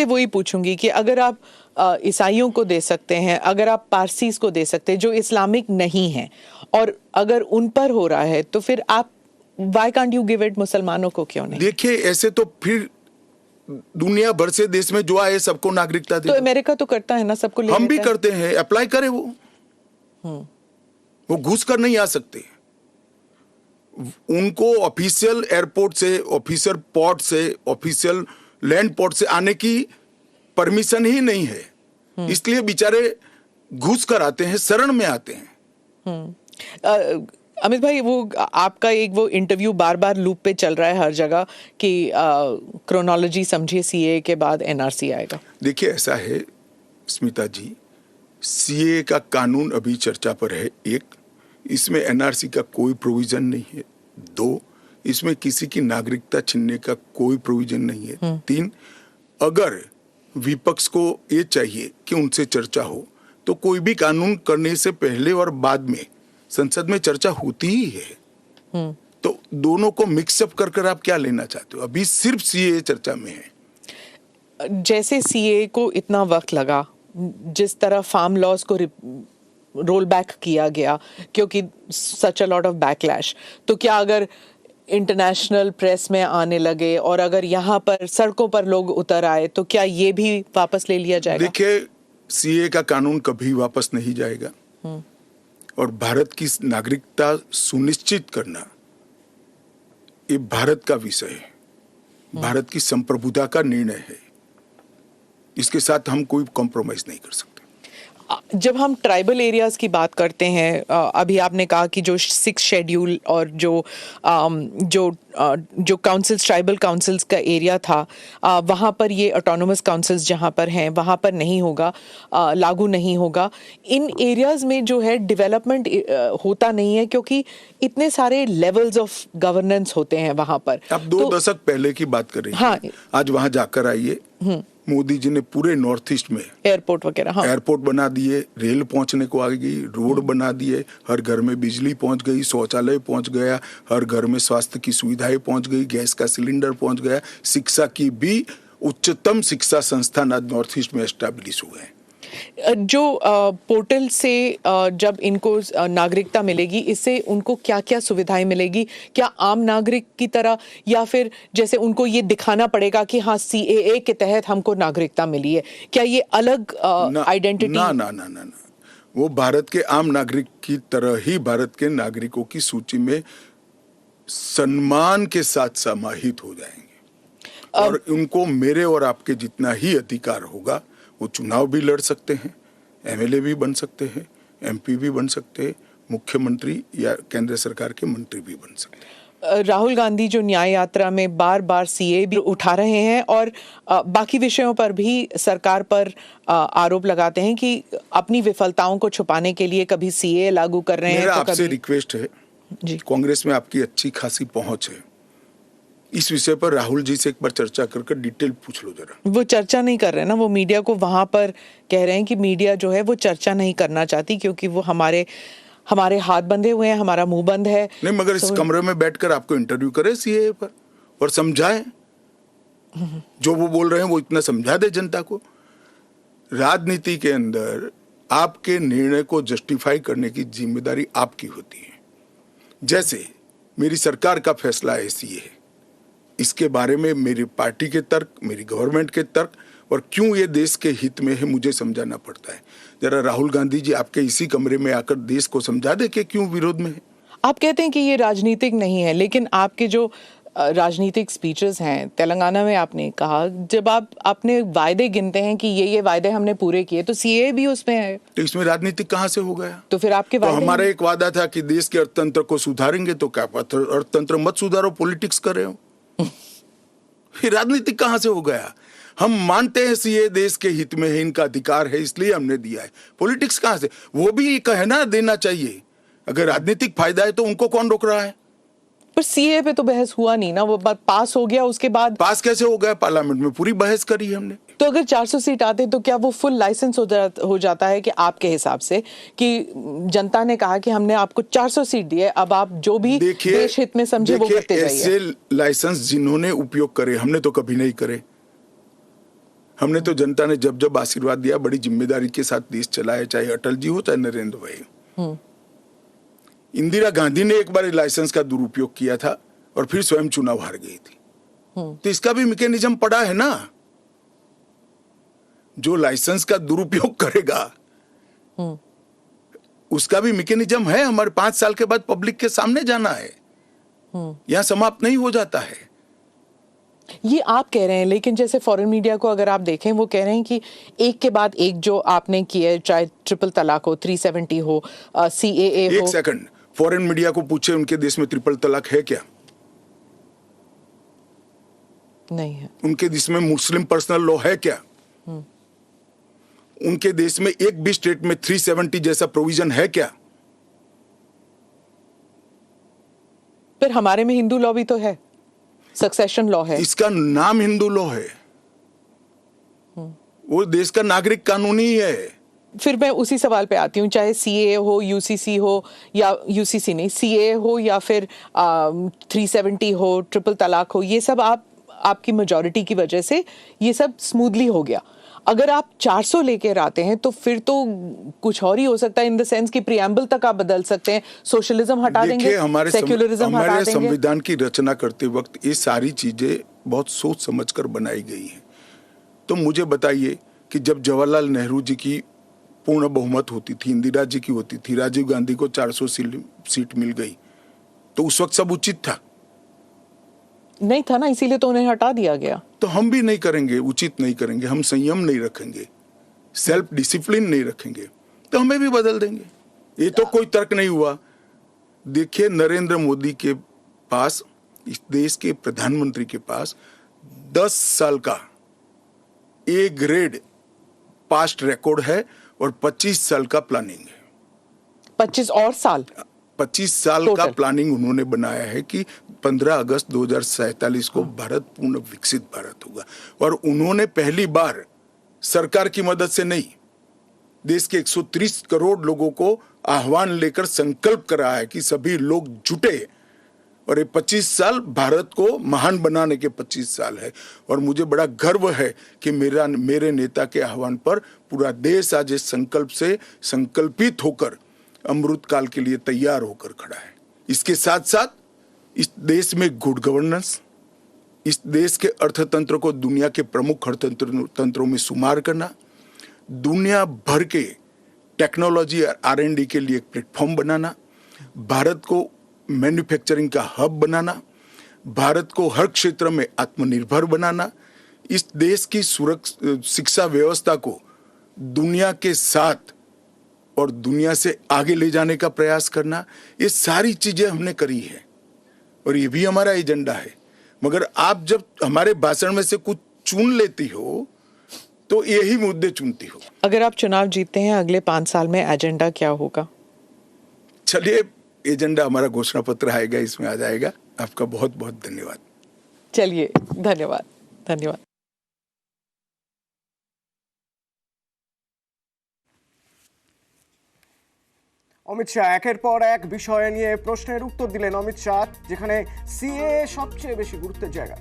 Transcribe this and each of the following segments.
आपसे वही पूछूंगी कि अगर आप ईसाइयों को दे सकते हैं, अगर आप पारसीज को दे सकते हैं जो इस्लामिक नहीं हैं, और अगर उन पर हो रहा है तो फिर आप why can't you give it मुसलमानों को क्यों नहीं? देखिए, ऐसे तो फिर दुनिया भर से देश में जो आए सबको नागरिकता दे। तो अमेरिका तो करता है ना, सबको ले हम भी लेता है। करते हैं, अप्लाई करे वो घुस कर नहीं आ सकते। उनको ऑफिशियल एयरपोर्ट से, ऑफिशियल पोर्ट से, ऑफिशियल लैंड पोर्ट से आने की परमिशन ही नहीं है, इसलिए बेचारे घुस कर आते हैं, शरण में आते हैं। अमित भाई, वो आपका एक वो इंटरव्यू बार बार लूप पे चल रहा है हर जगह कि क्रोनोलॉजी समझिए, सीए के बाद एनआरसी आएगा। देखिए, ऐसा है स्मिता जी, सीए का कानून अभी चर्चा पर है। एक, इसमें एनआरसी का कोई प्रोविजन नहीं है। दो, इसमें किसी की नागरिकता छीनने का कोई प्रोविजन नहीं है। तीन, अगर विपक्ष को ये चाहिए कि उनसे चर्चा हो तो कोई भी कानून करने से पहले और बाद में संसद में चर्चा होती ही है। तो दोनों को मिक्सअप कर कर आप क्या लेना चाहते हो? अभी सिर्फ सीए चर्चा में है। जैसे सीए को इतना वक्त लगा, जिस तरह फार्म लॉज को रोल बैक किया गया क्योंकि सच अ लॉट ऑफ बैकलैश, तो क्या अगर इंटरनेशनल प्रेस में आने लगे और अगर यहाँ पर सड़कों पर लोग उतर आए तो क्या ये भी वापस ले लिया जाएगा? देखिए, सीए का कानून कभी वापस नहीं जाएगा और भारत की नागरिकता सुनिश्चित करना ये भारत का विषय है, भारत की संप्रभुता का निर्णय है। इसके साथ हम कोई कॉम्प्रोमाइज नहीं कर सकते। जब हम ट्राइबल एरियाज की बात करते हैं, अभी आपने कहा कि जो 6 शेड्यूल और जो काउंसिल्स, ट्राइबल काउंसिल्स का एरिया था, वहाँ पर ये ऑटोनोमस काउंसिल्स जहाँ पर हैं वहाँ पर नहीं होगा, लागू नहीं होगा। इन एरियाज में जो है डेवलपमेंट होता नहीं है क्योंकि इतने सारे लेवल्स ऑफ गवर्नेंस होते हैं वहाँ पर। आप 2 दशक पहले की बात कर रही हैं। हाँ, आज वहाँ जाकर आइए, मोदी जी ने पूरे नॉर्थ ईस्ट में एयरपोर्ट वगैरह, हाँ, एयरपोर्ट बना दिए, रेल पहुंचने को आ गई, रोड बना दिए, हर घर में बिजली पहुंच गई, शौचालय पहुंच गया, हर घर में स्वास्थ्य की सुविधाएं पहुंच गई, गैस का सिलेंडर पहुंच गया, शिक्षा की भी उच्चतम शिक्षा संस्थान आज नॉर्थ ईस्ट में एस्टैब्लिश हुए हैं। जो पोर्टल से जब इनको नागरिकता मिलेगी, इससे उनको क्या क्या सुविधाएं मिलेगी? क्या आम नागरिक की तरह, या फिर जैसे उनको ये दिखाना पड़ेगा कि हाँ सीएए के तहत हमको नागरिकता मिली है? क्या ये अलग आइडेंटिटी? ना ना ना ना ना, वो भारत के आम नागरिक की तरह ही भारत के नागरिकों की सूची में सम्मान के साथ समाहित हो जाएंगे और उनको मेरे और आपके जितना ही अधिकार होगा। वो चुनाव भी लड़ सकते हैं, एमएलए भी बन सकते हैं, एमपी भी बन सकते हैं, मुख्यमंत्री या केंद्र सरकार के मंत्री भी बन सकते हैं। राहुल गांधी जो न्याय यात्रा में बार बार सीए भी उठा रहे हैं और बाकी विषयों पर भी सरकार पर आरोप लगाते हैं कि अपनी विफलताओं को छुपाने के लिए कभी सीए लागू कर रहे हैं। मेरा तो आपसे रिक्वेस्ट है जी, कांग्रेस में आपकी अच्छी खासी पहुंच है, इस विषय पर राहुल जी से एक बार चर्चा कर डिटेल पूछ लो जरा। वो चर्चा नहीं कर रहे ना, वो मीडिया को वहां पर कह रहे हैं कि मीडिया जो है वो चर्चा नहीं करना चाहती क्योंकि वो हमारे हाथ बंधे हुए हैं, हमारा मुंह बंद है। नहीं, मगर इस कमरे में बैठकर आपको इंटरव्यू करे सीए पर और समझाए, जो वो बोल रहे हैं वो इतना समझा दे जनता को। राजनीति के अंदर आपके निर्णय को जस्टिफाई करने की जिम्मेदारी आपकी होती है। जैसे मेरी सरकार का फैसला ऐसी है, इसके बारे में मेरी पार्टी के तर्क, मेरी गवर्नमेंट के तर्क और क्यों ये देश के हित में है मुझे समझाना पड़ता है। जरा राहुल गांधी जी आपके इसी कमरे में आकर देश को समझा दे कि क्यों विरोध में है। आप कहते हैं कि ये राजनीतिक नहीं है, लेकिन आपके जो राजनीतिक स्पीचेस हैं, तेलंगाना में आपने कहा, जब आप अपने वायदे गिनते हैं कि ये वायदे हमने पूरे किए, तो सीए भी उसमें है, तो इसमें राजनीतिक कहाँ से हो गया? तो फिर आपके वायदे, तो हमारा एक वादा था कि देश के अर्थतंत्र को सुधारेंगे, तो क्या अर्थतंत्र मत सुधारो, पॉलिटिक्स कर रहे हो। फिर राजनीतिक कहाँ से हो गया? हम मानते हैं सीए देश के हित में है, इनका अधिकार है इसलिए हमने दिया है। पॉलिटिक्स कहाँ से? वो भी कहना देना चाहिए। अगर राजनीतिक फायदा है तो उनको कौन रोक रहा है? पर सीए पे तो बहस हुआ नहीं ना, वो बात पास हो गया, उसके बाद पास कैसे हो गया? पार्लियामेंट में पूरी बहस करी हमने। तो अगर 400 सीट आते तो क्या वो फुल लाइसेंस हो जाता है कि आपके हिसाब से कि जनता ने कहा कि हमने आपको 400 सीट दी है, अब आप जो भी देश हित में समझे वो करते जाइए। ऐसे लाइसेंस जिन्होंने उपयोग करे, हमने तो कभी नहीं करे। हमने तो जनता ने जब जब आशीर्वाद दिया बड़ी जिम्मेदारी के साथ देश चलाया, चाहे अटल जी हो चाहे नरेंद्र भाई हो। इंदिरा गांधी ने एक बार लाइसेंस का दुरुपयोग किया था और फिर स्वयं चुनाव हार गई थी। तो इसका भी मैकेनिज्म पड़ा है ना, जो लाइसेंस का दुरुपयोग करेगा उसका भी मैकेनिज्म है। हमारे 5 साल के बाद पब्लिक के सामने जाना है, यहां समाप्त नहीं हो जाता है। ये आप कह रहे हैं, लेकिन जैसे फॉरेन मीडिया को अगर आप देखें, वो कह रहे हैं कि एक के बाद एक जो आपने किया है, चाहे ट्रिपल तलाक हो, 370 हो, CAA हो। एक सेकंड, फॉरेन मीडिया को पूछे उनके देश में ट्रिपल तलाक है क्या? नहीं है। उनके देश में मुस्लिम पर्सनल लॉ है क्या? उनके देश में एक भी स्टेट में 370 जैसा प्रोविजन है क्या? फिर हमारे में हिंदू लॉ भी तो है, सक्सेशन लॉ है। इसका नाम हिंदू लॉ है, वो देश का नागरिक कानून ही है। फिर मैं उसी सवाल पे आती हूँ, चाहे CAA हो, UCC हो, या UCC नहीं, CAA हो, या फिर 370 हो, ट्रिपल तलाक हो, ये सब आपकी मेजॉरिटी की वजह से ये सब स्मूथली हो गया। अगर आप 400 लेकर आते हैं तो फिर तो कुछ और ही हो सकता है, इन द सेंस कि प्रियम्बल तक आप बदल सकते हैं, सोशलिज्म हटा देंगे, सेक्युलरिज्म हटा देंगे। संविधान की रचना करते वक्त ये सारी चीजें बहुत सोच समझकर बनाई गई हैं। तो मुझे बताइए कि जब जवाहरलाल नेहरू जी की पूर्ण बहुमत होती थी, इंदिरा जी की होती थी, राजीव गांधी को 400 सीट मिल गई, तो उस वक्त सब उचित था? नहीं था ना, इसीलिए तो उन्हें हटा दिया गया। तो हम भी नहीं करेंगे, उचित नहीं करेंगे, हम संयम नहीं रखेंगे, सेल्फ डिसिप्लिन नहीं रखेंगे, तो हमें भी बदल देंगे। ये तो कोई तर्क नहीं हुआ। देखिए, नरेंद्र मोदी के पास, इस देश के प्रधानमंत्री के पास 10 साल का ए ग्रेड पास्ट रिकॉर्ड है और 25 साल का प्लानिंग है। 25 और साल 25 साल का प्लानिंग उन्होंने बनाया है कि 15 अगस्त 2047 को भारत पूर्ण विकसित भारत होगा। और उन्होंने पहली बार सरकार की मदद से नहीं, देश के 130 करोड़ लोगों को आह्वान लेकर संकल्प करा है कि सभी लोग जुटे, और ये 25 साल भारत को महान बनाने के 25 साल है। और मुझे बड़ा गर्व है कि मेरे नेता के आह्वान पर पूरा देश आज इस संकल्प से संकल्पित होकर अमृत काल के लिए तैयार होकर खड़ा है। इसके साथ साथ इस देश में गुड गवर्नेंस, इस देश के अर्थतंत्र को दुनिया के प्रमुख अर्थतंत्रों में शुमार करना, दुनिया भर के टेक्नोलॉजी और R&D के लिए एक प्लेटफॉर्म बनाना, भारत को मैन्युफैक्चरिंग का हब बनाना, भारत को हर क्षेत्र में आत्मनिर्भर बनाना, इस देश की शिक्षा व्यवस्था को दुनिया के साथ और दुनिया से आगे ले जाने का प्रयास करना, ये सारी चीजें हमने करी है और ये भी हमारा एजेंडा है। मगर आप जब हमारे भाषण में से कुछ चुन लेती हो तो यही मुद्दे चुनती हो। अगर आप चुनाव जीतते हैं, अगले 5 साल में एजेंडा क्या होगा? चलिए, एजेंडा हमारा घोषणा पत्र आएगा, इसमें आ जाएगा। आपका बहुत बहुत धन्यवाद। चलिए, धन्यवाद। धन्यवाद। অমিত শাহ একের পর এক বিষয় নিয়ে প্রশ্নের উত্তর দিলেন অমিত শাহ, যেখানে সিএ সবচেয়ে বেশি গুরুত্বের জায়গা।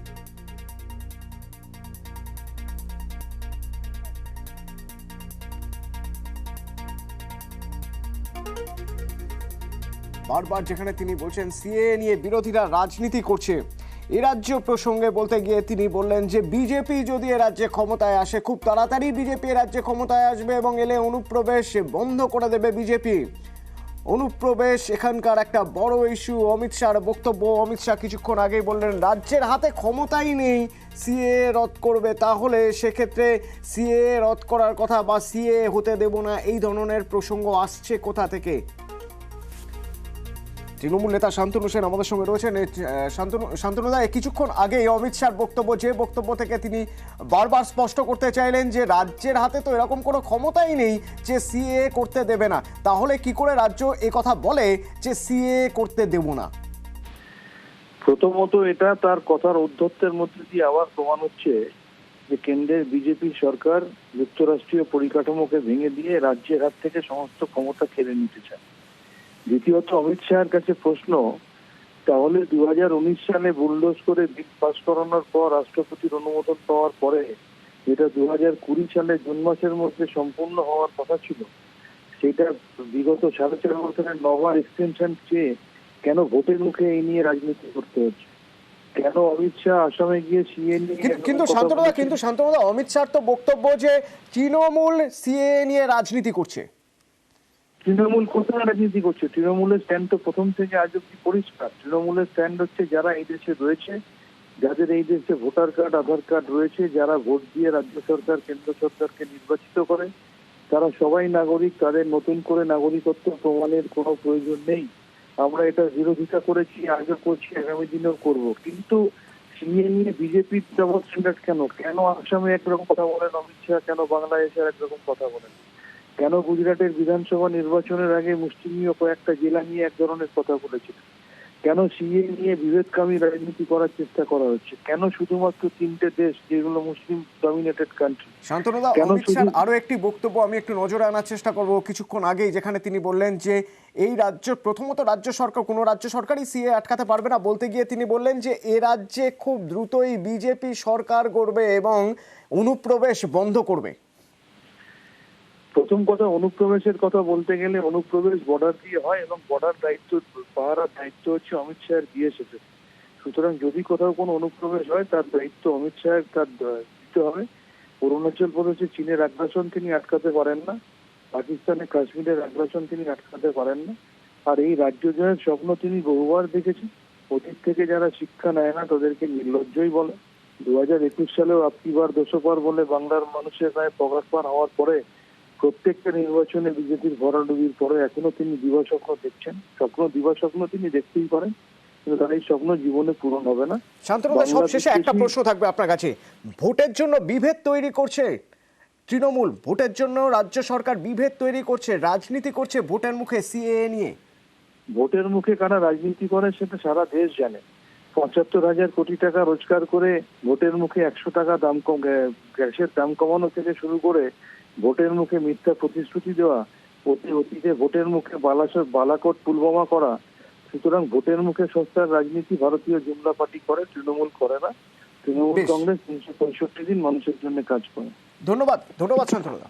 বারবার যেখানে তিনি বলছেন সিএ নিয়ে বিরোধীরা রাজনীতি করছে, এ রাজ্য প্রসঙ্গে বলতে গিয়ে তিনি বললেন যে বিজেপি যদি এ রাজ্যে ক্ষমতায় আসে, খুব তাড়াতাড়ি বিজেপি এ রাজ্যে ক্ষমতায় আসবে এবং এলে অনুপ্রবেশ বন্ধ করে দেবে বিজেপি। অনুপ্রবেশ এখানকার একটা বড় ইস্যু। অমিত শাহর বক্তব্য, অমিত শাহ কিছুক্ষণ আগেই বললেন রাজ্যের হাতে ক্ষমতাই নেই সিএ রদ করবে, তাহলে সেক্ষেত্রে সিএ রদ করার কথা বা সিএ হতে দেব না, এই ধরনের প্রসঙ্গ আসছে কোথা থেকে? তৃণমূল নেতা শান্তনু সেন আমাদের সঙ্গে রয়েছেন। শান্তনুদা, কিছুক্ষণ আগেই অমিত শাহর বক্তব্য, যে বক্তব্য থেকে তিনি বারবার স্পষ্ট করতে চাইলেন যে রাজ্যের হাতে তো এরকম কোনো ক্ষমতাই নেই যে সিএ করতে দেবে না, তাহলে কি করে রাজ্য এ কথা বলে যে সিএ করতে দেব না? প্রথমত এটা তার কথার ঔদ্ধত্যের মধ্যে দিয়ে আবার প্রমাণ হচ্ছে যে কেন্দ্রের বিজেপি সরকার যুক্তরাষ্ট্রীয় পরিকাঠামোকে ভেঙে দিয়ে রাজ্যের হাত থেকে সমস্ত ক্ষমতা কেড়ে নিতে চায়। দ্বিতীয়ত, অমিত শাহের কাছে প্রশ্ন, তাহলে 2019 সালে বুলডোজ করে বিল পাস করানোর পর রাষ্ট্রপতির অনুমোদন পাওয়ার পরে যেটা 2020 সালে জুন মাসের মধ্যে সম্পূর্ণ হওয়ার কথা ছিল, সেটা বিগত 4.5 বছরের 9বার এক্সটেনশন চেয়ে কেন ভোটের মুখে এই নিয়ে রাজনীতি করতে হচ্ছে? কেন অমিত শাহ আসামে গিয়ে সিএ নিয়ে কিন্তু শান্তনুদা অমিত শাহর তো বক্তব্য যে তৃণমূল সিএ নিয়ে রাজনীতি করছে। তৃণমূল কোথায় রাজনীতি করছে? তৃণমূলের স্ট্যান্ড তো প্রথম থেকে আজ অব্দি পরিষ্কার। তৃণমূলের স্ট্যান্ড হচ্ছে যারা এই দেশে রয়েছে, যাদের এই দেশে ভোটার কার্ড, আধার কার্ড রয়েছে, যারা ভোট দিয়ে রাজ্য সরকার, কেন্দ্র সরকারকে নির্বাচিত করে, তারা সবাই নাগরিক। তাদের নতুন করে নাগরিকত্ব প্রমাণের কোনো প্রয়োজন নেই। আমরা এটা বিরোধিতা করেছি, আগে করছি, আগামী দিনেও করব। কিন্তু সিএ নিয়ে বিজেপির ডাবল স্ট্যান্ডার্ড কেন? কেন আসামে একরকম কথা বলেন অমিত শাহ, কেন বাংলাদেশে একরকম কথা বলেন? কেন গুজরাটের বিধানসভা নির্বাচনের আগে মুসলিমীয় কয়েকটা জেলা নিয়ে এক ধরনের কথা বলেছিলেন? কেন সিএ নিয়ে বিভেদকামী রাজনীতি করার চেষ্টা করা হচ্ছে? কেন শুধুমাত্র 3টে দেশ যেগুলো মুসলিম ডমিনেটেড কান্ট্রি? শান্তনুদা, অমিত শাহর আরো একটি বক্তব্য আমি একটু নজরে আনার চেষ্টা করব কিছুক্ষণ আগেই, যেখানে তিনি বললেন যে এই রাজ্য, প্রথমত রাজ্য সরকার, কোনো রাজ্য সরকারই সিএ আটকাতে পারবে না। বলতে গিয়ে তিনি বললেন যে এ রাজ্যে খুব দ্রুতই বিজেপি সরকার গড়বে এবং অনুপ্রবেশ বন্ধ করবে। প্রথম কথা, অনুপ্রবেশের কথা বলতে গেলে অনুপ্রবেশ বর্ডার দিয়ে হয় এবং বর্ডার দায়িত্ব, পাহারার দায়িত্ব হচ্ছে অমিত শাহের বিএসএফ। সুতরাং যদি কোথাও কোনো অনুপ্রবেশ হয় তার দায়িত্ব অমিত শাহের, তার দিতে হবে। অরুণাচল প্রদেশে চীনের আগ্রাসন তিনি আটকাতে পারেন না, পাকিস্তানে কাশ্মীরের আগ্রাসন তিনি আটকাতে পারেন না। আর এই রাজ্য জয়ের স্বপ্ন তিনি বহুবার দেখেছেন। অতীত থেকে যারা শিক্ষা নেয় না তাদেরকে নির্লজ্জই বলে। 2021 সালেও আপকিবার 200 বলে বাংলার মানুষের গায়ে পগারপার হওয়ার পরে প্রত্যেকটা নির্বাচনে বিজেপির ভরাডুবির পরে এখনো তিনি দিবাস্বপ্ন দেখছেন। দিবাস্বপ্ন তিনি দেখতেই পারেন, কিন্তু তার এই স্বপ্ন জীবনে পূরণ হবে না। শান্তনুদা, সবশেষে একটা প্রশ্ন থাকবে আপনার কাছে। ভোটের জন্য বিভেদ তৈরি করছে তৃণমূল, ভোটের জন্য রাজ্য সরকার বিভেদ তৈরি করছে, রাজনীতি করছে ভোটের মুখে সিএ নিয়ে। ভোটের মুখে কারা রাজনীতি করে সেটা সারা দেশ জানে। 75,000 কোটি টাকা রোজগার করে ভোটের মুখে 100 টাকা দাম কম, গ্যাসের দাম কমানো থেকে শুরু করে ভোটের মুখে মিথ্যা প্রতিশ্রুতি দেওয়া, অতীতে ভোটের মুখে বালাকোট পুলওয়ামা করা। সুতরাং ভোটের মুখে সস্তার রাজনীতি ভারতীয় জনতা পার্টি করে, তৃণমূল করে না। তৃণমূল কংগ্রেস 365 দিন মানুষের জন্য কাজ করে। ধন্যবাদ শান্তনুদা।